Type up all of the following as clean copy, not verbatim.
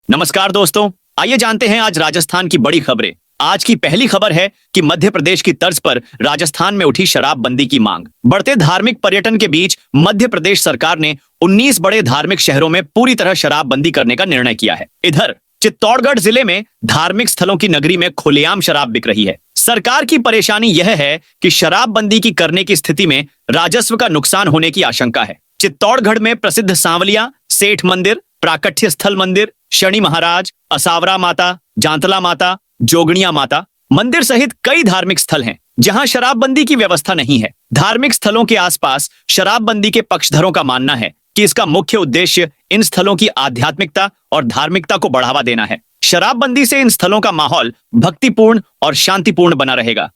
नमस्कार दोस्तों, आइए जानते हैं आज राजस्थान की बड़ी खबरें। आज की पहली खबर है कि मध्य प्रदेश की तर्ज पर राजस्थान में उठी शराबबंदी की मांग। बढ़ते धार्मिक पर्यटन के बीच मध्य प्रदेश सरकार ने 19 बड़े धार्मिक शहरों में पूरी तरह शराबबंदी करने का निर्णय किया है। इधर चित्तौड़गढ़ जिले में धार्मिक स्थलों की नगरी में खुलेआम शराब बिक रही है। सरकार की परेशानी यह है कि शराबबंदी की करने की स्थिति में राजस्व का नुकसान होने की आशंका है। चित्तौड़गढ़ में प्रसिद्ध सांवलिया, सेठ मंदिर, प्राकट्य स्थल मंदिर, शनि महाराज, असावरा माता, जांतला माता, जोगणिया माता मंदिर सहित कई धार्मिक स्थल हैं जहां शराबबंदी की व्यवस्था नहीं है। धार्मिक स्थलों के आसपास शराबबंदी के पक्षधरों का मानना है कि इसका मुख्य उद्देश्य इन स्थलों की आध्यात्मिकता और धार्मिकता को बढ़ावा देना है। शराबबंदी से इन स्थलों का माहौल भक्तिपूर्ण और शांतिपूर्ण बना रहेगा।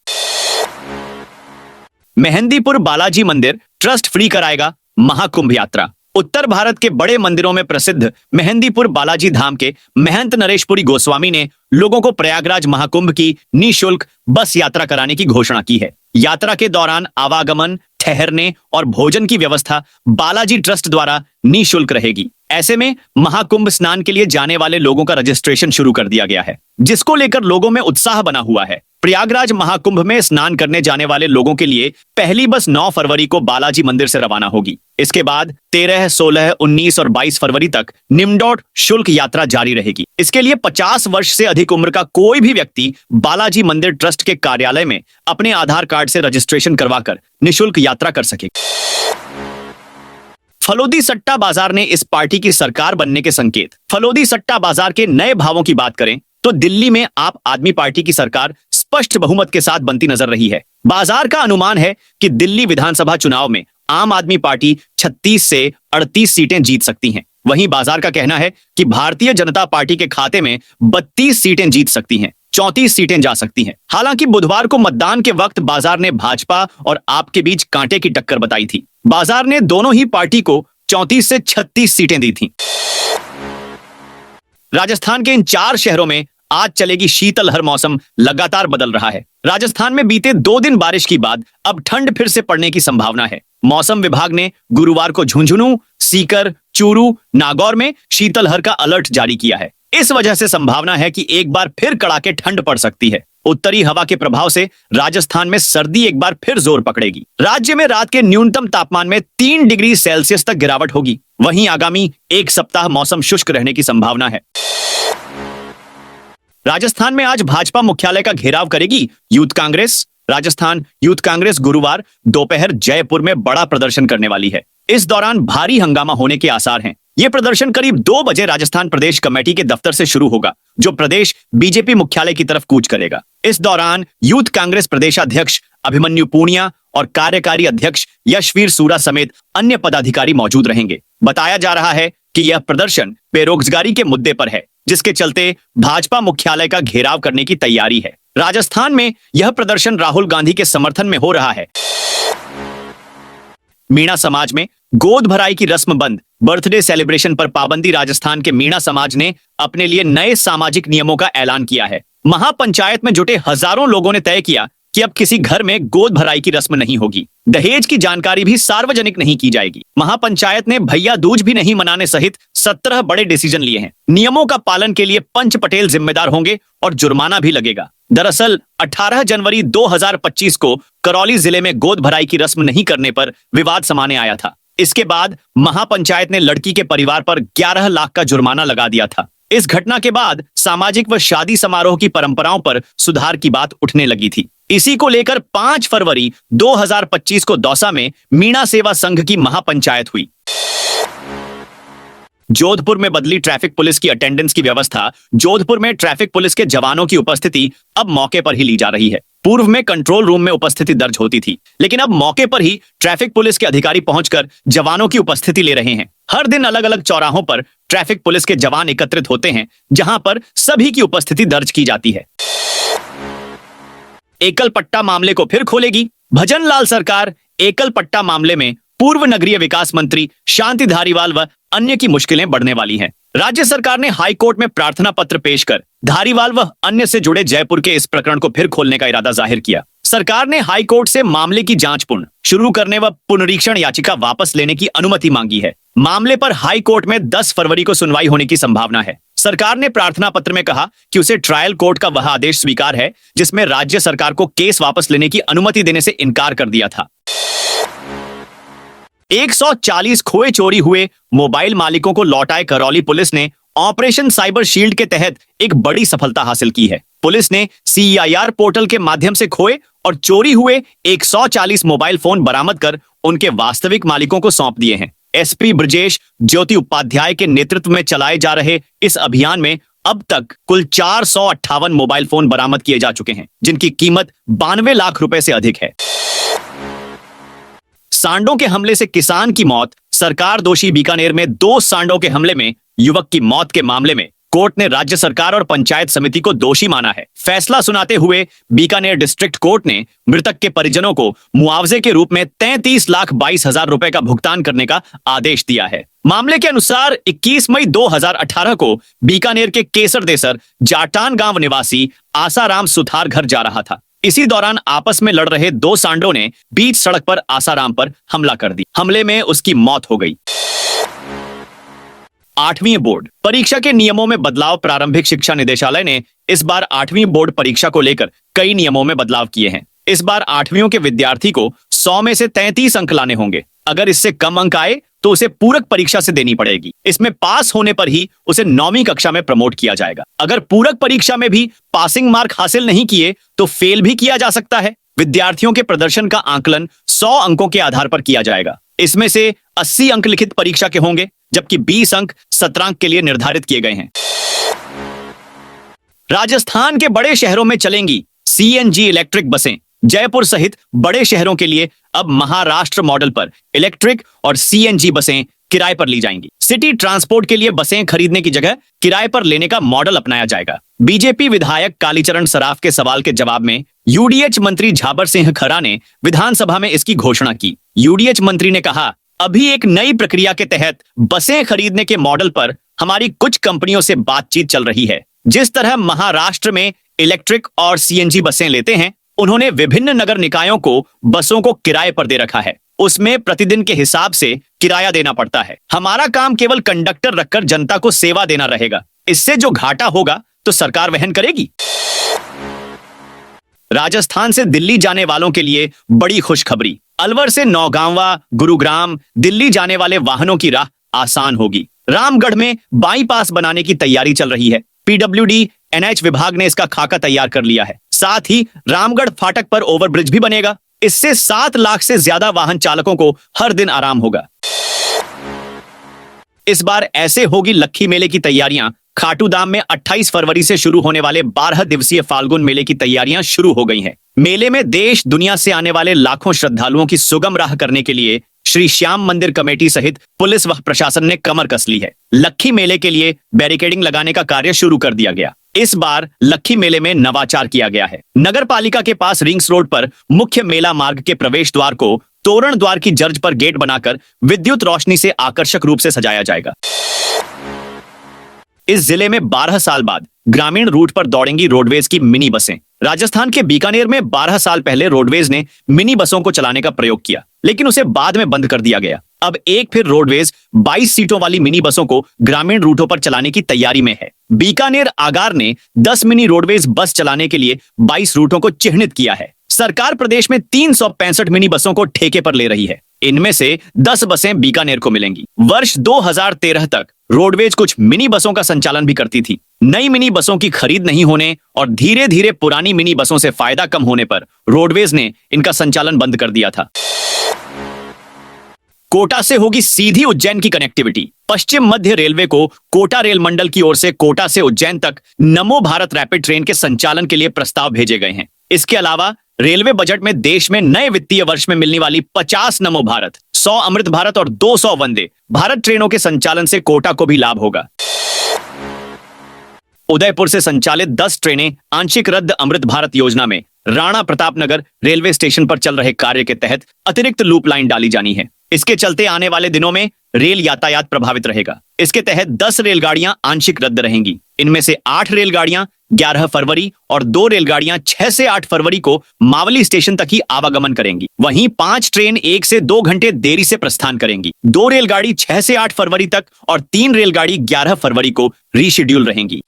मेहंदीपुर बालाजी मंदिर ट्रस्ट फ्री कराएगा महाकुंभ यात्रा। उत्तर भारत के बड़े मंदिरों में प्रसिद्ध मेहंदीपुर बालाजी धाम के महंत नरेशपुरी गोस्वामी ने लोगों को प्रयागराज महाकुंभ की निःशुल्क बस यात्रा कराने की घोषणा की है। यात्रा के दौरान आवागमन, ठहरने और भोजन की व्यवस्था बालाजी ट्रस्ट द्वारा निःशुल्क रहेगी। ऐसे में महाकुंभ स्नान के लिए जाने वाले लोगों का रजिस्ट्रेशन शुरू कर दिया गया है, जिसको लेकर लोगों में उत्साह बना हुआ है। प्रयागराज महाकुंभ में स्नान करने जाने वाले लोगों के लिए पहली बस 9 फरवरी को बालाजी मंदिर से रवाना होगी। इसके बाद 13, 16, 19 और 22 फरवरी तक निम्डोट शुल्क यात्रा जारी रहेगी। इसके लिए 50 वर्ष से अधिक उम्र का कोई भी व्यक्ति बालाजी मंदिर ट्रस्ट के कार्यालय में अपने आधार कार्ड से रजिस्ट्रेशन करवाकर निःशुल्क यात्रा कर सकेगा। फलोदी सट्टा बाजार ने इस पार्टी की सरकार बनने के संकेत। फलोदी सट्टा बाजार के नए भावों की बात करें तो दिल्ली में आप आदमी पार्टी की सरकार स्पष्ट बहुमत के साथ बनती नजर रही है। बाजार का अनुमान है कि दिल्ली विधानसभा चुनाव में आम आदमी पार्टी 36 से 38 सीटें जीत सकती हैं। वहीं बाजार का कहना है कि भारतीय जनता पार्टी के खाते में 32 सीटें जीत सकती हैं, 34 सीटें जा सकती हैं। हालांकि बुधवार को मतदान के वक्त बाजार ने भाजपा और आप के बीच कांटे की टक्कर बताई थी। बाजार ने दोनों ही पार्टी को 34 से 36 सीटें दी थी। राजस्थान के इन 4 शहरों में आज चलेगी शीतलहर। मौसम लगातार बदल रहा है। राजस्थान में बीते 2 दिन बारिश के बाद अब ठंड फिर से पड़ने की संभावना है। मौसम विभाग ने गुरुवार को झुंझुनू, सीकर, चूरू, नागौर में शीतलहर का अलर्ट जारी किया है। इस वजह से संभावना है कि एक बार फिर कड़ाके ठंड पड़ सकती है। उत्तरी हवा के प्रभाव से राजस्थान में सर्दी एक बार फिर जोर पकड़ेगी। राज्य में रात के न्यूनतम तापमान में 3 डिग्री सेल्सियस तक गिरावट होगी। वहीं आगामी एक सप्ताह मौसम शुष्क रहने की संभावना है। राजस्थान में आज भाजपा मुख्यालय का घेराव करेगी यूथ कांग्रेस। राजस्थान यूथ कांग्रेस गुरुवार दोपहर जयपुर में बड़ा प्रदर्शन करने वाली है। इस दौरान भारी हंगामा होने के आसार हैं। यह प्रदर्शन करीब 2 बजे राजस्थान प्रदेश कमेटी के दफ्तर से शुरू होगा, जो प्रदेश बीजेपी मुख्यालय की तरफ कूच करेगा। इस दौरान यूथ कांग्रेस प्रदेशाध्यक्ष अभिमन्यु पूनिया और कार्यकारी अध्यक्ष यशवीर सूरा समेत अन्य पदाधिकारी मौजूद रहेंगे। बताया जा रहा है कि यह प्रदर्शन बेरोजगारी के मुद्दे पर है, जिसके चलते भाजपा मुख्यालय का घेराव करने की तैयारी है। राजस्थान में यह प्रदर्शन राहुल गांधी के समर्थन में हो रहा है। मीणा समाज में गोद भराई की रस्म बंद, बर्थडे सेलिब्रेशन पर पाबंदी। राजस्थान के मीणा समाज ने अपने लिए नए सामाजिक नियमों का ऐलान किया है। महापंचायत में जुटे हजारों लोगों ने तय किया कि अब किसी घर में गोद भराई की रस्म नहीं होगी। दहेज की जानकारी भी सार्वजनिक नहीं की जाएगी। महापंचायत ने भैया दूज भी नहीं मनाने सहित 17 बड़े डिसीजन लिए हैं। नियमों का पालन के लिए पंच पटेल जिम्मेदार होंगे और जुर्माना भी लगेगा। दरअसल 18 जनवरी 2025 को करौली जिले में गोद भराई की रस्म नहीं करने पर विवाद सामने आया था। इसके बाद महापंचायत ने लड़की के परिवार पर 11 लाख का जुर्माना लगा दिया था। इस घटना के बाद सामाजिक व शादी समारोह की परंपराओं पर सुधार की बात उठने लगी थी। इसी को लेकर 5 फरवरी 2025 को दौसा में मीणा सेवा संघ की महापंचायत हुई। जोधपुर में बदली ट्रैफिक पुलिस की अटेंडेंस की व्यवस्था। जोधपुर में ट्रैफिक पुलिस के जवानों की उपस्थिति अब मौके पर ही ली जा रही है। पूर्व में कंट्रोल रूम में उपस्थिति दर्ज होती थी, लेकिन अब मौके पर ही ट्रैफिक पुलिस के अधिकारी पहुंचकर जवानों की उपस्थिति ले रहे हैं। हर दिन अलग अलग चौराहों पर ट्रैफिक पुलिस के जवान एकत्रित होते हैं, जहां पर सभी की उपस्थिति दर्ज की जाती है। एकल पट्टा मामले को फिर खोलेगी भजन लाल सरकार। एकल पट्टा मामले में पूर्व नगरीय विकास मंत्री शांति धारीवाल व अन्य की मुश्किलें बढ़ने वाली हैं। राज्य सरकार ने हाई कोर्ट में प्रार्थना पत्र पेश कर धारीवाल व अन्य से जुड़े जयपुर के इस प्रकरण को फिर खोलने का इरादा जाहिर किया। सरकार ने हाई कोर्ट से मामले की जांच पुनः शुरू करने व पुनरीक्षण याचिका वापस लेने की अनुमति मांगी है। मामले पर हाई कोर्ट में 10 फरवरी को सुनवाई होने की संभावना है। सरकार ने प्रार्थना पत्र में कहा कि उसे ट्रायल कोर्ट का वह आदेश स्वीकार है जिसमें राज्य सरकार को केस वापस लेने की अनुमति देने से इनकार कर दिया था। 140 खोए चोरी हुए मोबाइल मालिकों को लौटाए करौली पुलिस ने ऑपरेशन साइबर शील्ड के तहत एक बड़ी सफलता हासिल की है। पुलिस ने CEIR पोर्टल के माध्यम से खोए और चोरी हुए 140 मोबाइल फोन बरामद कर उनके वास्तविक मालिकों को सौंप दिए हैं। SP ब्रजेश ज्योति उपाध्याय के नेतृत्व में चलाए जा रहे इस अभियान में अब तक कुल 458 मोबाइल फोन बरामद किए जा चुके हैं, जिनकी कीमत 92 लाख रुपए से अधिक है। सांडों के हमले से किसान की मौत, सरकार दोषी। बीकानेर में 2 सांडों के हमले में युवक की मौत के मामले में कोर्ट ने राज्य सरकार और पंचायत समिति को दोषी माना है। फैसला सुनाते हुए बीकानेर डिस्ट्रिक्ट कोर्ट ने मृतक के परिजनों को मुआवजे के रूप में 33,22,000 रुपए का भुगतान करने का आदेश दिया है। मामले के अनुसार 21 मई 2018 को बीकानेर के केसरदेसर जाटान गांव निवासी आसाराम सुथार घर जा रहा था। इसी दौरान आपस में लड़ रहे 2 सांडों ने बीच सड़क पर आसाराम पर हमला कर दी। हमले में उसकी मौत हो गई। 8वीं बोर्ड परीक्षा के नियमों में बदलाव। प्रारंभिक शिक्षा निदेशालय ने इस बार 8वीं बोर्ड परीक्षा को लेकर कई नियमों में बदलाव किए हैं। इस बार 8वीं के विद्यार्थी को 100 में से 33 अंक लाने होंगे। अगर इससे कम अंक आए तो उसे पूरक परीक्षा से देनी पड़ेगी। इसमें पास होने पर ही उसे 9वीं कक्षा में प्रमोट किया जाएगा। अगर पूरक परीक्षा में भी पासिंग मार्क हासिल नहीं किए तो फेल भी किया जा सकता है। विद्यार्थियों के प्रदर्शन का आंकलन 100 अंकों के आधार पर किया जाएगा। इसमें से 80 अंक लिखित परीक्षा के होंगे, जबकि 20 अंक सत्रांक के लिए निर्धारित किए गए हैं। राजस्थान के बड़े शहरों में चलेंगी CNG इलेक्ट्रिक बसें। जयपुर सहित बड़े शहरों के लिए अब महाराष्ट्र मॉडल पर इलेक्ट्रिक और CNG बसें किराए पर ली जाएंगी। सिटी ट्रांसपोर्ट के लिए बसें खरीदने की जगह किराए पर लेने का मॉडल अपनाया जाएगा। बीजेपी विधायक कालीचरण सराफ के सवाल के जवाब में UDH मंत्री झाबर सिंह खरा ने विधानसभा में इसकी घोषणा की। UDH मंत्री ने कहा, अभी एक नई प्रक्रिया के तहत बसें खरीदने के मॉडल पर हमारी कुछ कंपनियों से बातचीत चल रही है। जिस तरह महाराष्ट्र में इलेक्ट्रिक और CNG बसें लेते हैं, उन्होंने विभिन्न नगर निकायों को बसों को किराए पर दे रखा है। उसमें प्रतिदिन के हिसाब से किराया देना पड़ता है। हमारा काम केवल कंडक्टर रखकर जनता को सेवा देना रहेगा। इससे जो घाटा होगा तो सरकार वहन करेगी। राजस्थान से दिल्ली जाने वालों के लिए बड़ी खुशखबरी। अलवर से नौगांवा, गुरुग्राम, दिल्ली जाने वाले वाहनों की राह आसान होगी। रामगढ़ में बाईपास बनाने की तैयारी चल रही है। PWD NH विभाग ने इसका खाका तैयार कर लिया है। साथ ही रामगढ़ फाटक पर ओवरब्रिज भी बनेगा। इससे 7 लाख से ज्यादा वाहन चालकों को हर दिन आराम होगा। इस बार ऐसे होगी लक्खी मेले की तैयारियां। खाटूधाम में 28 फरवरी से शुरू होने वाले 12 दिवसीय फाल्गुन मेले की तैयारियां शुरू हो गई हैं। मेले में देश दुनिया से आने वाले लाखों श्रद्धालुओं की सुगम राह करने के लिए श्री श्याम मंदिर कमेटी सहित पुलिस व प्रशासन ने कमर कस ली है। लक्खी मेले के लिए बैरिकेडिंग लगाने का कार्य शुरू कर दिया गया। इस बार लक्खी मेले में नवाचार किया गया है। नगर पालिका के पास रिंग्स रोड पर मुख्य मेला मार्ग के प्रवेश द्वार को तोरण द्वार की जर्ज पर गेट बनाकर विद्युत रोशनी से आकर्षक रूप से सजाया जाएगा। इस जिले में 12 साल बाद ग्रामीण रूट पर दौड़ेंगी रोडवेज की मिनी बसें। राजस्थान के बीकानेर में 12 साल पहले रोडवेज ने मिनी बसों को चलाने का प्रयोग किया, लेकिन उसे बाद में बंद कर दिया गया। अब एक फिर रोडवेज 22 सीटों वाली मिनी बसों को ग्रामीण रूटों पर चलाने की तैयारी में है। बीकानेर आगार ने 10 मिनी रोडवेज बस चलाने के लिए 22 रूटों को चिन्हित किया है। सरकार प्रदेश में 365 मिनी बसों को ठेके पर ले रही है। इनमें से 10 बसें बीकानेर को मिलेंगी। वर्ष 2013 तक रोडवेज कुछ मिनी बसों का संचालन भी करती थी। नई मिनी बसों की खरीद नहीं होने और धीरे धीरे पुरानी मिनी बसों से फायदा कम होने पर रोडवेज ने इनका संचालन बंद कर दिया था। कोटा से होगी सीधी उज्जैन की कनेक्टिविटी। पश्चिम मध्य रेलवे को कोटा रेल मंडल की ओर से कोटा से उज्जैन तक नमो भारत रैपिड ट्रेन के संचालन के लिए प्रस्ताव भेजे गए हैं। इसके अलावा रेलवे बजट में देश में नए वित्तीय वर्ष में मिलने वाली 50 नमो भारत, 100 अमृत भारत और 200 वंदे भारत ट्रेनों के संचालन से कोटा को भी लाभ होगा। उदयपुर से संचालित 10 ट्रेनें आंशिक रद्द अमृत भारत योजना में राणा प्रतापनगर रेलवे स्टेशन पर चल रहे कार्य के तहत अतिरिक्त लूप लाइन डाली जानी है। इसके चलते आने वाले दिनों में रेल यातायात प्रभावित रहेगा। इसके तहत 10 रेलगाड़ियां आंशिक रद्द रहेंगी। इनमें से 8 रेलगाड़ियां 11 फरवरी और 2 रेलगाड़ियां 6 से 8 फरवरी को मावली स्टेशन तक ही आवागमन करेंगी। वहीं 5 ट्रेन 1 से 2 घंटे देरी से प्रस्थान करेंगी। 2 रेलगाड़ी 6 से 8 फरवरी तक और 3 रेलगाड़ी 11 फरवरी को रीशेड्यूल रहेंगी।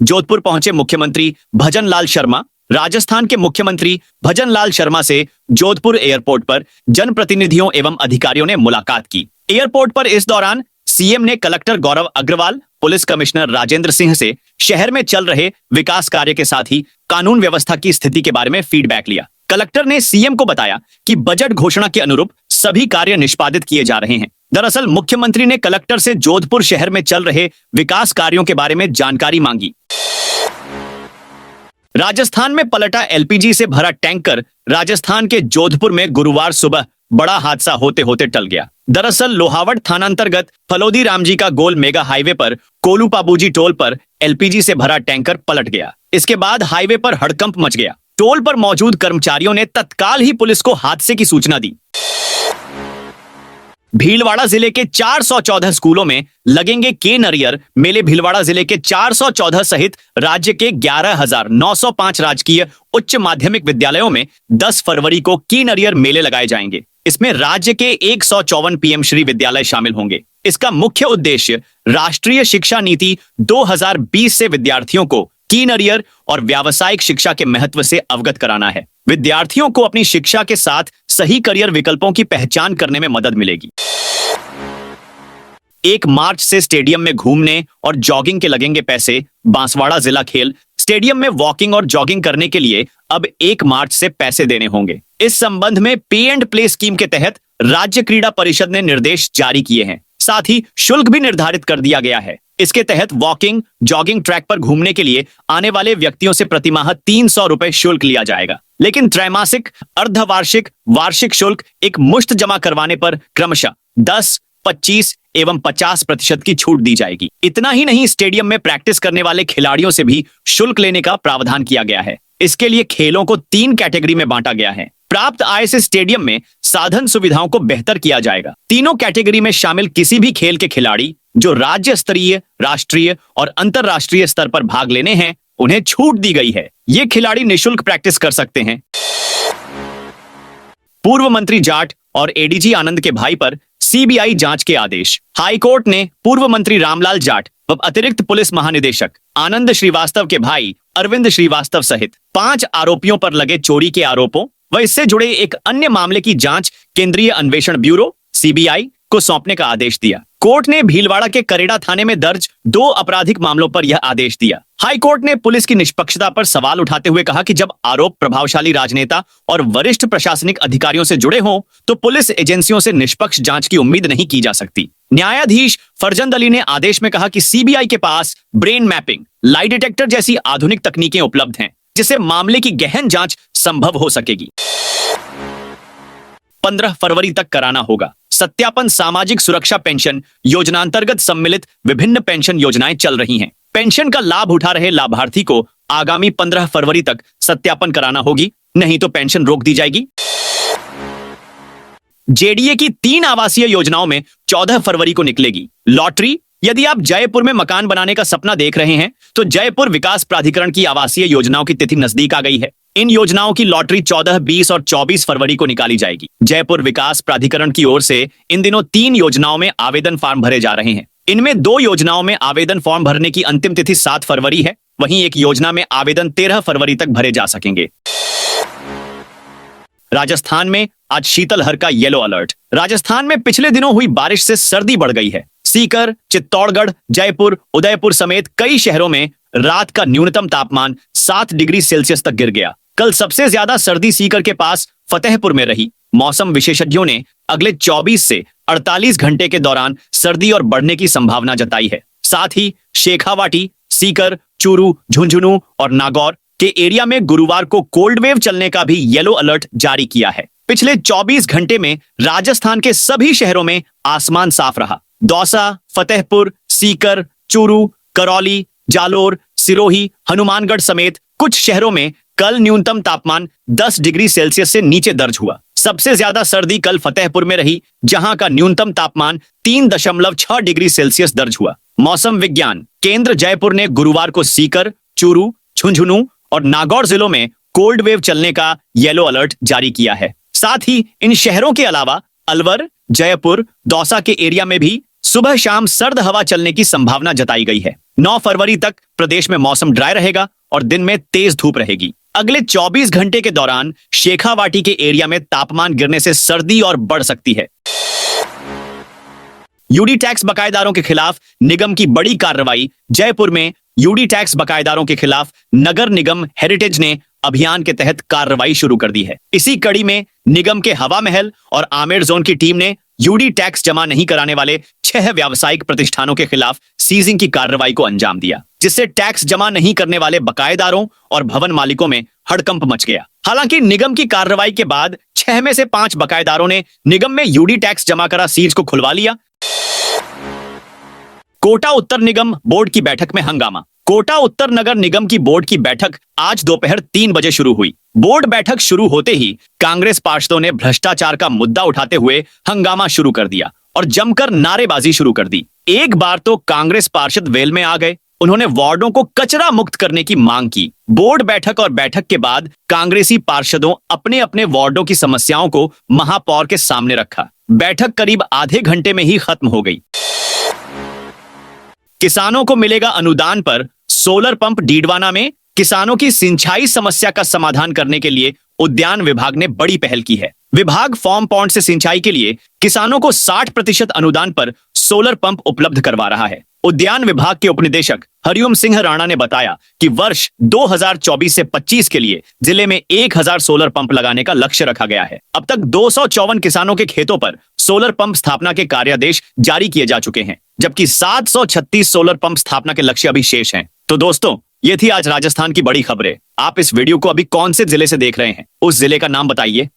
जोधपुर पहुंचे मुख्यमंत्री भजन लाल शर्मा। राजस्थान के मुख्यमंत्री भजन लाल शर्मा से जोधपुर एयरपोर्ट पर जनप्रतिनिधियों एवं अधिकारियों ने मुलाकात की। एयरपोर्ट पर इस दौरान सीएम ने कलेक्टर गौरव अग्रवाल, पुलिस कमिश्नर राजेंद्र सिंह से शहर में चल रहे विकास कार्य के साथ ही कानून व्यवस्था की स्थिति के बारे में फीडबैक लिया। कलेक्टर ने सीएम को बताया कि बजट घोषणा के अनुरूप सभी कार्य निष्पादित किए जा रहे हैं। दरअसल मुख्यमंत्री ने कलेक्टर से जोधपुर शहर में चल रहे विकास कार्यों के बारे में जानकारी मांगी। राजस्थान में पलटा एलपीजी से भरा टैंकर राजस्थान के जोधपुर में गुरुवार सुबह बड़ा हादसा होते होते टल गया। दरअसल लोहावट थानांतर्गत फलोदी रामजी का गोल मेगा हाईवे पर कोलू पाबूजी टोल पर एलपीजी से भरा टैंकर पलट गया। इसके बाद हाईवे पर हड़कंप मच गया। टोल पर मौजूद कर्मचारियों ने तत्काल ही पुलिस को हादसे की सूचना दी। भीलवाड़ा जिले के 414 स्कूलों में लगेंगे केन अरियर मेले। भीलवाड़ा जिले के 414 सहित राज्य के 11,905 राजकीय उच्च माध्यमिक विद्यालयों में 10 फरवरी को केन अरियर मेले लगाए जाएंगे। इसमें राज्य के 154 पीएम श्री विद्यालय शामिल होंगे। इसका मुख्य उद्देश्य राष्ट्रीय शिक्षा नीति 2020 से विद्यार्थियों को केन अरियर और व्यावसायिक शिक्षा के महत्व से अवगत कराना है। विद्यार्थियों को अपनी शिक्षा के साथ सही करियर विकल्पों की पहचान करने में मदद मिलेगी। 1 मार्च से स्टेडियम में घूमने और जॉगिंग के लगेंगे पैसे। बांसवाड़ा जिला खेल स्टेडियम में वॉकिंग और जॉगिंग करने के लिए अब 1 मार्च से पैसे देने होंगे। इस संबंध में पे एंड प्ले स्कीम के तहत राज्य क्रीड़ा परिषद ने निर्देश जारी किए हैं। साथ ही शुल्क भी निर्धारित कर दिया गया है। इसके तहत वॉकिंग जॉगिंग ट्रैक पर घूमने के लिए आने वाले व्यक्तियों से प्रतिमाह 300 रुपए शुल्क लिया जाएगा, लेकिन त्रैमासिक, अर्धवार्षिक, वार्षिक शुल्क एक मुश्त जमा करवाने पर क्रमशः 10, 25 एवं 50% की छूट दी जाएगी। इतना ही नहीं, स्टेडियम में प्रैक्टिस करने वाले खिलाड़ियों से भी शुल्क लेने का प्रावधान किया गया है। इसके लिए खेलों को 3 कैटेगरी में बांटा गया है। प्राप्त आय से स्टेडियम में साधन सुविधाओं को बेहतर किया जाएगा। तीनों कैटेगरी में शामिल किसी भी खेल के खिलाड़ी जो राज्य स्तरीय, राष्ट्रीय और अंतरराष्ट्रीय स्तर पर भाग लेने हैं, उन्हें छूट दी गई है। ये खिलाड़ी निःशुल्क प्रैक्टिस कर सकते हैं। पूर्व मंत्री जाट और एडीजी आनंद के भाई पर सीबीआई जांच के आदेश। हाईकोर्ट ने पूर्व मंत्री रामलाल जाट व अतिरिक्त पुलिस महानिदेशक आनंद श्रीवास्तव के भाई अरविंद श्रीवास्तव सहित 5 आरोपियों पर लगे चोरी के आरोपों व इससे जुड़े एक अन्य मामले की जांच केंद्रीय अन्वेषण ब्यूरो सीबीआई को सौंपने का आदेश दिया। कोर्ट ने भीलवाड़ा के करेड़ा थाने में दर्ज 2 आपराधिक मामलों पर यह आदेश दिया। हाईकोर्ट ने पुलिस की निष्पक्षता पर सवाल उठाते हुए कहा कि जब आरोप प्रभावशाली राजनेता और वरिष्ठ प्रशासनिक अधिकारियों से जुड़े हों तो पुलिस एजेंसियों से निष्पक्ष जांच की उम्मीद नहीं की जा सकती। न्यायाधीश फरजंद अली ने आदेश में कहा कि सीबीआई के पास ब्रेन मैपिंग, लाई डिटेक्टर जैसी आधुनिक तकनीकें उपलब्ध हैं, जिससे मामले की गहन जांच संभव हो सकेगी। 15 फरवरी तक कराना होगा सत्यापन। सामाजिक सुरक्षा पेंशन योजना अंतर्गत सम्मिलित विभिन्न पेंशन योजनाएं चल रही हैं। पेंशन का लाभ उठा रहे लाभार्थी को आगामी 15 फरवरी तक सत्यापन कराना होगी, नहीं तो पेंशन रोक दी जाएगी। जेडीए की 3 आवासीय योजनाओं में 14 फरवरी को निकलेगी लॉटरी। यदि आप जयपुर में मकान बनाने का सपना देख रहे हैं तो जयपुर विकास प्राधिकरण की आवासीय योजनाओं की तिथि नजदीक आ गई है। इन योजनाओं की लॉटरी 14, 20 और 24 फरवरी को निकाली जाएगी। जयपुर विकास प्राधिकरण की ओर से इन दिनों 3 योजनाओं में आवेदन फॉर्म भरे जा रहे हैं। इनमें 2 योजनाओं में आवेदन फॉर्म भरने की अंतिम तिथि 7 फरवरी है। वहीं एक योजना में आवेदन 13 फरवरी तक भरे जा सकेंगे। राजस्थान में आज शीतलहर का येलो अलर्ट। राजस्थान में पिछले दिनों हुई बारिश से सर्दी बढ़ गई है। सीकर, चित्तौड़गढ़, जयपुर, उदयपुर समेत कई शहरों में रात का न्यूनतम तापमान 7 डिग्री सेल्सियस तक गिर गया। कल सबसे ज्यादा सर्दी सीकर के पास फतेहपुर में रही। मौसम विशेषज्ञों ने अगले 24 से 48 घंटे के दौरान सर्दी और बढ़ने की संभावना जताई है। साथ ही शेखावाटी, सीकर, चूरू, झुंझुनू और नागौर के एरिया में गुरुवार को कोल्ड वेव चलने का भी येलो अलर्ट जारी किया है। पिछले 24 घंटे में राजस्थान के सभी शहरों में आसमान साफ रहा। दौसा, फतेहपुर, सीकर, चूरू, करौली, जालोर, सिरोही, हनुमानगढ़ समेत कुछ शहरों में कल न्यूनतम तापमान 10 डिग्री सेल्सियस से नीचे दर्ज हुआ। सबसे ज्यादा सर्दी कल फतेहपुर में रही, जहां का न्यूनतम तापमान 3.6 डिग्री सेल्सियस दर्ज हुआ। मौसम विज्ञान केंद्र जयपुर ने गुरुवार को सीकर, चूरू, झुंझुनू और नागौर जिलों में कोल्ड वेव चलने का येलो अलर्ट जारी किया है। साथ ही इन शहरों के अलावा अलवर, जयपुर, दौसा के एरिया में भी सुबह शाम सर्द हवा चलने की संभावना जताई गई है। 9 फरवरी तक प्रदेश में मौसम ड्राई रहेगा और दिन में तेज धूप रहेगी। अगले 24 घंटे के दौरान शेखावाटी के एरिया में तापमान गिरने से सर्दी और बढ़ सकती है। यूडी टैक्स बकायेदारों के खिलाफ निगम की बड़ी कार्रवाई। जयपुर में यूडी टैक्स बकायेदारों के खिलाफ नगर निगम हेरिटेज ने अभियान के तहत कार्रवाई शुरू कर दी है। इसी कड़ी में निगम के हवा महल और आमेर जोन की टीम ने यूडी टैक्स जमा नहीं कराने वाले 6 व्यावसायिक प्रतिष्ठानों के खिलाफ सीजिंग की कार्रवाई को अंजाम दिया, जिससे टैक्स जमा नहीं करने वाले बकायेदारों और भवन मालिकों में हड़कंप मच गया। हालांकि निगम की कार्रवाई के बाद 6 में से 5 बकायेदारों ने निगम में यूडी टैक्स जमा करा सील्स को खुलवा लिया। कोटा उत्तर निगम बोर्ड की बैठक में हंगामा। कोटा उत्तर नगर निगम की बोर्ड की बैठक आज दोपहर 3 बजे शुरू हुई। बोर्ड बैठक शुरू होते ही कांग्रेस पार्षदों ने भ्रष्टाचार का मुद्दा उठाते हुए हंगामा शुरू कर दिया और जमकर नारेबाजी शुरू कर दी। एक बार तो कांग्रेस पार्षद वेल में आ गए। उन्होंने वार्डों को कचरा मुक्त करने की मांग की। बोर्ड बैठक और बैठक के बाद कांग्रेसी पार्षदों अपने अपने वार्डों की समस्याओं को महापौर के सामने रखा। बैठक करीब आधे घंटे में ही खत्म हो गई। किसानों को मिलेगा अनुदान पर सोलर पंप। डीडवाना में किसानों की सिंचाई समस्या का समाधान करने के लिए उद्यान विभाग ने बड़ी पहल की है। विभाग फार्म पॉन्ड से सिंचाई के लिए किसानों को 60% अनुदान पर सोलर पंप उपलब्ध करवा रहा है। उद्यान विभाग के उपनिदेशक हरिओम सिंह राणा ने बताया कि वर्ष 2024 से 25 के लिए जिले में 1000 सोलर पंप लगाने का लक्ष्य रखा गया है। अब तक 254 किसानों के खेतों पर सोलर पंप स्थापना के कार्यादेश जारी किए जा चुके हैं, जबकि 736 सोलर पंप स्थापना के लक्ष्य अभी शेष हैं। तो दोस्तों, ये थी आज राजस्थान की बड़ी खबरें। आप इस वीडियो को अभी कौन से जिले से देख रहे हैं, उस जिले का नाम बताइए।